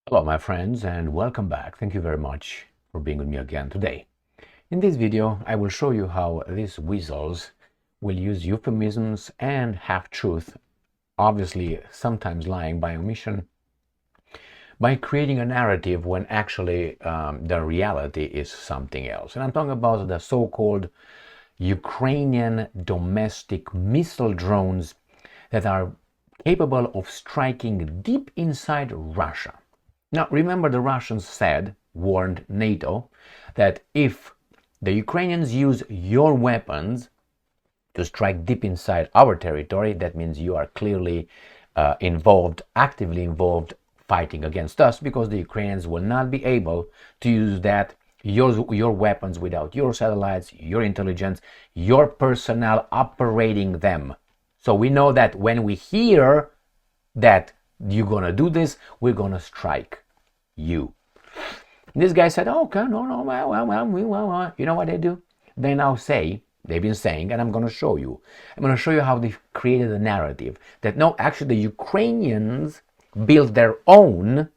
Hello my friends and welcome back. Thank you very much for being with me again today. In this video I will show you how these weasels will use euphemisms and half-truth, obviously sometimes lying by omission, by creating a narrative when actually the reality is something else. And I'm talking about the so-called Ukrainian domestic missile drones that are capable of striking deep inside Russia. Now, remember the Russians warned NATO, that if the Ukrainians use your weapons to strike deep inside our territory, that means you are clearly actively involved, fighting against us, because the Ukrainians will not be able to use your weapons without your satellites, your intelligence, your personnel operating them. So we know that when we hear that you're gonna do this, we're gonna strike you. This guy said, okay, no, well. You know what they do? They now say, they've been saying, and I'm gonna show you how they created a narrative that no, actually the Ukrainians built their own,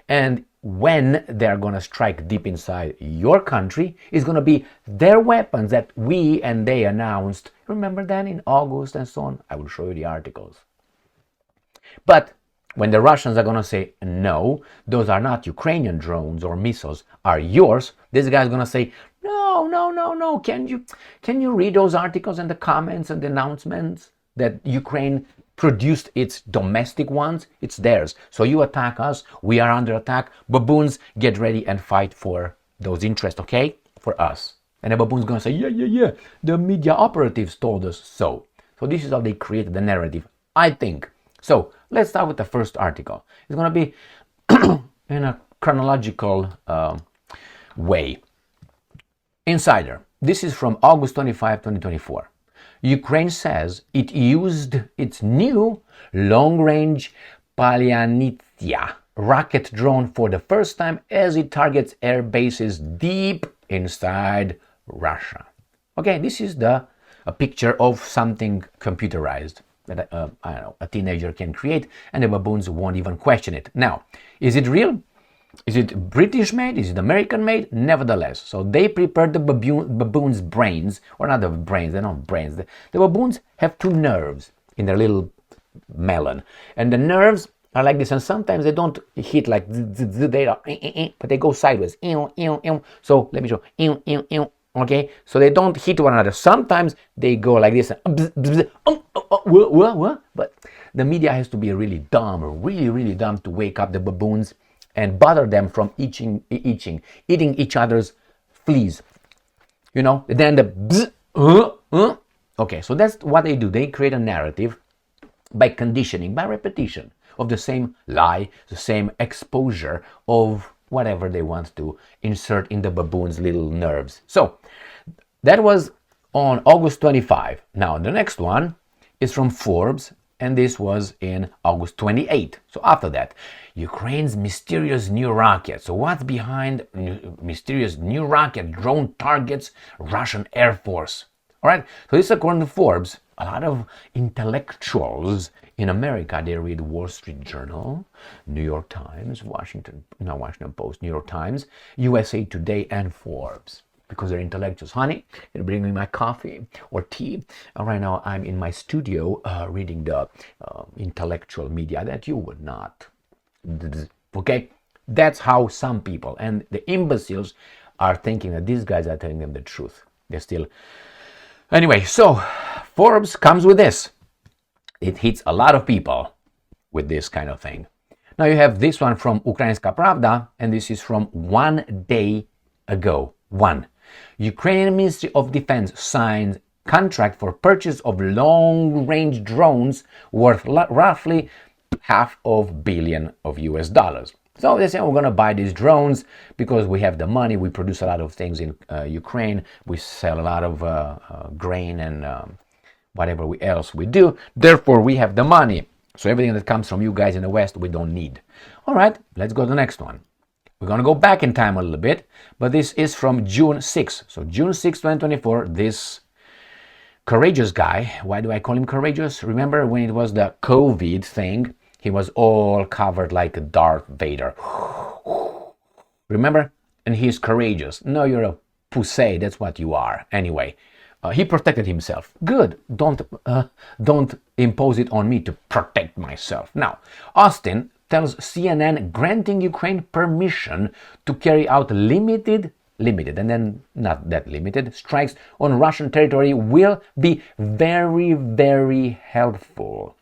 and when they're gonna strike deep inside your country, it's gonna be their weapons that we and they announced. Remember then in August and so on? I will show you the articles. But when the Russians are going to say, no, those are not Ukrainian drones or missiles, are yours, this guy's going to say, no, can you read those articles and the comments and the announcements that Ukraine produced its domestic ones? It's theirs. So you attack us, we are under attack. Baboons, get ready and fight for those interests, okay? For us. And the baboon's going to say, yeah, the media operatives told us so. So this is how they created the narrative, I think. So let's start with the first article. It's going to be in a chronological way. Insider. This is from August 25, 2024. Ukraine says it used its new long-range Palianytsia rocket drone for the first time as it targets air bases deep inside Russia. Okay, this is a picture of something computerized that I don't know, a teenager can create, and the baboons won't even question it. Now, is it real? Is it British made? Is it American made? Nevertheless, so they prepared the baboons' brains, or not the brains, they're not brains. The baboons have two nerves in their little melon, and the nerves are like this, and sometimes they don't hit like they are, but they go sideways. So let me show. Okay, so they don't hit one another. Sometimes they go like this. But the media has to be really dumb, really dumb, to wake up the baboons and bother them from eating each other's fleas. You know, then the okay, so that's what they do. They create a narrative by conditioning, by repetition of the same lie, the same exposure of whatever they want to insert in the baboon's little nerves. So that was on August 25. Now the next one is from Forbes, and this was in August 28. So after that, Ukraine's mysterious new rocket. So what's behind mysterious new rocket drone targets Russian Air Force? All right, so this is according to Forbes. A lot of intellectuals in America, they read Wall Street Journal, New York Times, Washington Post, New York Times, USA Today, and Forbes, because they're intellectuals. Honey, they're bringing me my coffee or tea. Right now, I'm in my studio reading the intellectual media that you would not. Okay, that's how some people and the imbeciles are thinking that these guys are telling them the truth. They're still. Anyway, so Forbes comes with this. It hits a lot of people with this kind of thing. Now you have this one from Ukrainska Pravda, and this is from 1 day ago. Ukrainian Ministry of Defense signed contract for purchase of long-range drones worth roughly $500 million of US dollars. So they say we're going to buy these drones because we have the money. We produce a lot of things in Ukraine. We sell a lot of grain and whatever else we do. Therefore, we have the money. So everything that comes from you guys in the West, we don't need. All right, let's go to the next one. We're going to go back in time a little bit, but this is from June 6. So June 6, 2024, this courageous guy, why do I call him courageous? Remember when it was the COVID thing? He was all covered like Darth Vader. Remember? And he's courageous. No, you're a pussy. That's what you are. Anyway, he protected himself. Good. Don't impose it on me to protect myself. Now, Austin tells CNN granting Ukraine permission to carry out limited, and then not that limited, strikes on Russian territory will be very, very helpful.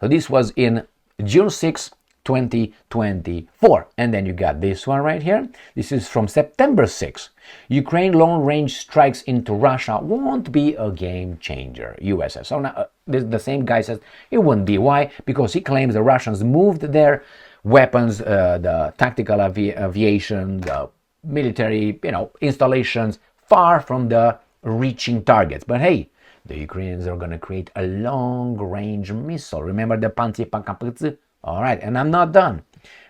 So this was in June 6, 2024. And then you got this one right here. This is from September 6. Ukraine long-range strikes into Russia won't be a game changer, US says. So now the same guy says it wouldn't be. Why? Because he claims the Russians moved their weapons, the tactical aviation, the military, installations far from the reaching targets. But hey, the Ukrainians are going to create a long-range missile. Remember the Palianytsia? All right, and I'm not done,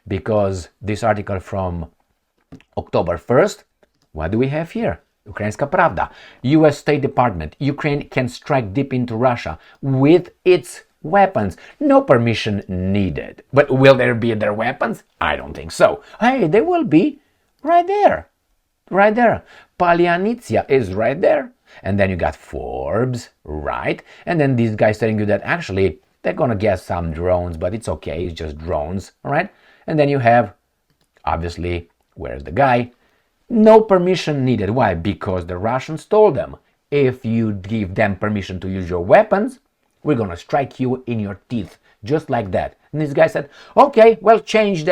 because this article from October 1st, what do we have here? Ukrainska Pravda. US State Department. Ukraine can strike deep into Russia with its weapons. No permission needed. But will there be their weapons? I don't think so. Hey, they will be right there. Right there. Palianytsia is right there. And then you got Forbes, right? And then these guys telling you that actually they're going to get some drones, but it's okay. It's just drones, all right? And then you have, obviously, where's the guy? No permission needed. Why? Because the Russians told them, if you give them permission to use your weapons, we're going to strike you in your teeth, just like that. And this guy said, okay, well, change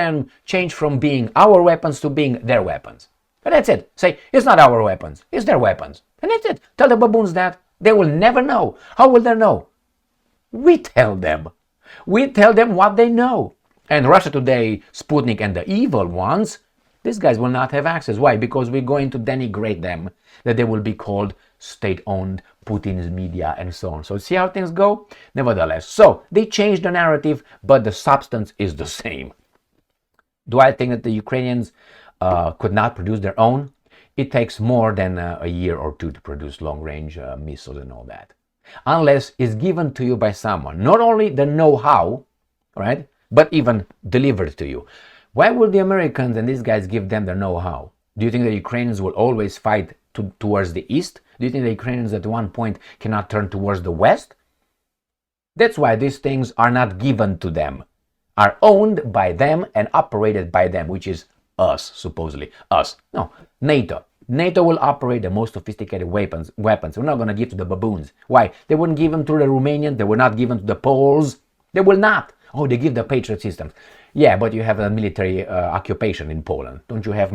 from being our weapons to being their weapons. But that's it. Say, it's not our weapons, it's their weapons. And that's it. Tell the baboons that. They will never know. How will they know? We tell them. We tell them what they know. And Russia Today, Sputnik, and the evil ones, these guys will not have access. Why? Because we're going to denigrate them, that they will be called state-owned, Putin's media, and so on. So see how things go? Nevertheless, so they changed the narrative, but the substance is the same. Do I think that the Ukrainians could not produce their own? It takes more than a year or two to produce long-range missiles and all that. Unless it's given to you by someone. Not only the know-how, right, but even delivered to you. Why would the Americans and these guys give them the know-how? Do you think the Ukrainians will always fight towards the east? Do you think the Ukrainians at one point cannot turn towards the west? That's why these things are not given to them. Are owned by them and operated by them, which is us, supposedly. Us. No, NATO. NATO will operate the most sophisticated weapons. We're not going to give to the baboons. Why? They wouldn't give them to the Romanians. They were not given to the Poles. They will not. Oh, they give the Patriot systems. Yeah, but you have a military occupation in Poland. Don't you have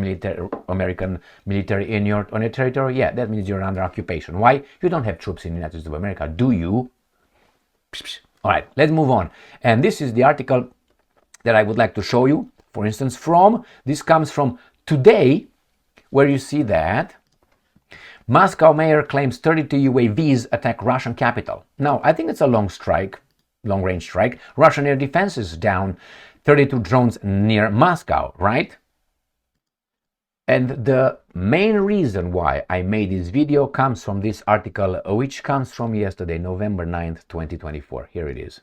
American military on your territory? Yeah, that means you're under occupation. Why? You don't have troops in the United States of America, do you? All right, let's move on. And this is the article that I would like to show you. For instance, this comes from Today, where you see that Moscow mayor claims 32 UAVs attack Russian capital. Now, I think it's a long-range strike. Russian air defense is down 32 drones near Moscow, right? And the main reason why I made this video comes from this article, which comes from yesterday, November 9th, 2024. Here it is.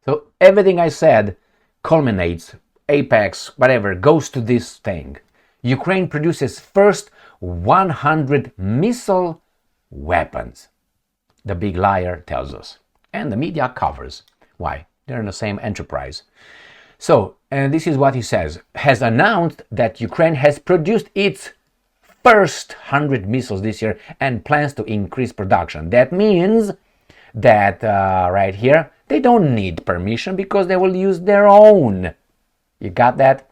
So everything I said culminates, apex, whatever, goes to this thing. Ukraine produces first 100 missile weapons. The big liar tells us. And the media covers. Why? They're in the same enterprise. So, and this is what he says, has announced that Ukraine has produced its first 100 missiles this year and plans to increase production. That means that right here, they don't need permission because they will use their own. You got that?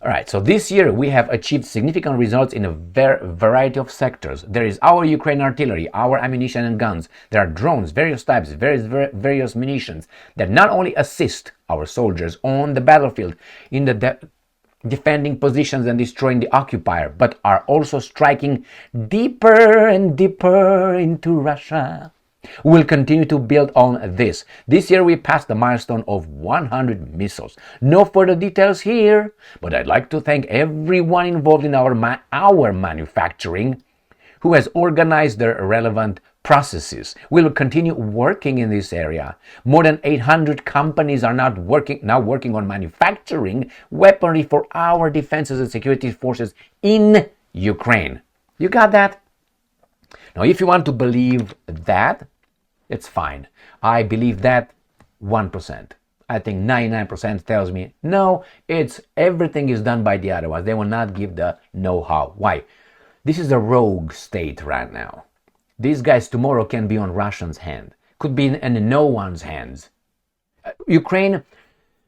All right, so this year we have achieved significant results in a variety of sectors. There is our Ukraine artillery, our ammunition and guns. There are drones, various types, various munitions that not only assist our soldiers on the battlefield in the defending positions and destroying the occupier, but are also striking deeper and deeper into Russia. We'll continue to build on this. This year we passed the milestone of 100 missiles. No further details here, but I'd like to thank everyone involved in our manufacturing who has organized their relevant processes. We will continue working in this area. More than 800 companies are now working on manufacturing weaponry for our defenses and security forces in Ukraine. You got that? Now, if you want to believe that, it's fine. I believe that 1%. I think 99% tells me, no, everything is done by the other ones. They will not give the know-how. Why? This is a rogue state right now. These guys tomorrow can be on Russians' hand. Could be in no one's hands. Ukraine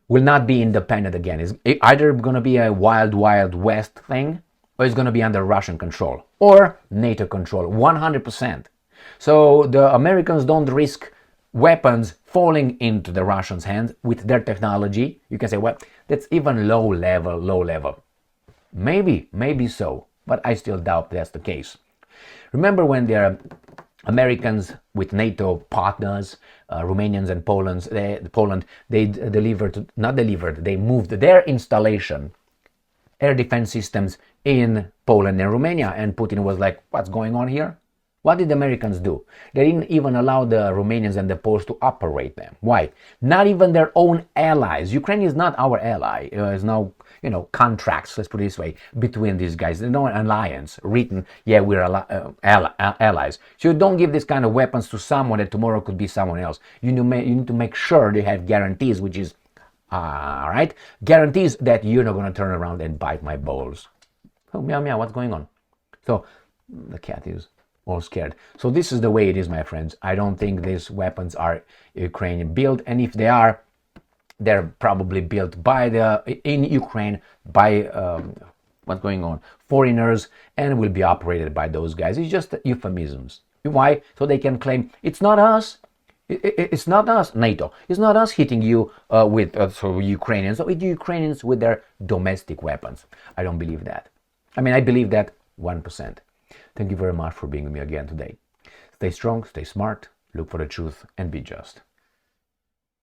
will not be independent again. It's either going to be a wild, wild west thing, or it's going to be under Russian control or NATO control, 100%. So the Americans don't risk weapons falling into the Russians' hands with their technology. You can say, well, that's even low level. Maybe so, but I still doubt that's the case. Remember when the Americans with NATO partners, Romanians and Poland, they moved their installation, air defense systems in Poland and Romania, and Putin was like, what's going on here? What did the Americans do? They didn't even allow the Romanians and the Poles to operate them. Why? Not even their own allies. Ukraine is not our ally. There's no, contracts, let's put it this way, between these guys. There's no alliance written, yeah, we're allies. So you don't give this kind of weapons to someone that tomorrow could be someone else. You need to make sure they have guarantees, which is, right? Guarantees that you're not going to turn around and bite my balls. Oh, meow, meow, what's going on? So the cat is all scared. So this is the way it is, my friends. I don't think these weapons are Ukrainian built, and if they are, they're probably built in Ukraine by what's going on, foreigners, and will be operated by those guys. It's just euphemisms. Why? So they can claim it's not us. It's not us, NATO. It's not us hitting you with Ukrainians. So it's Ukrainians with their domestic weapons. I don't believe that. I mean, I believe that 1%. Thank you very much for being with me again today. Stay strong, stay smart, look for the truth, and be just.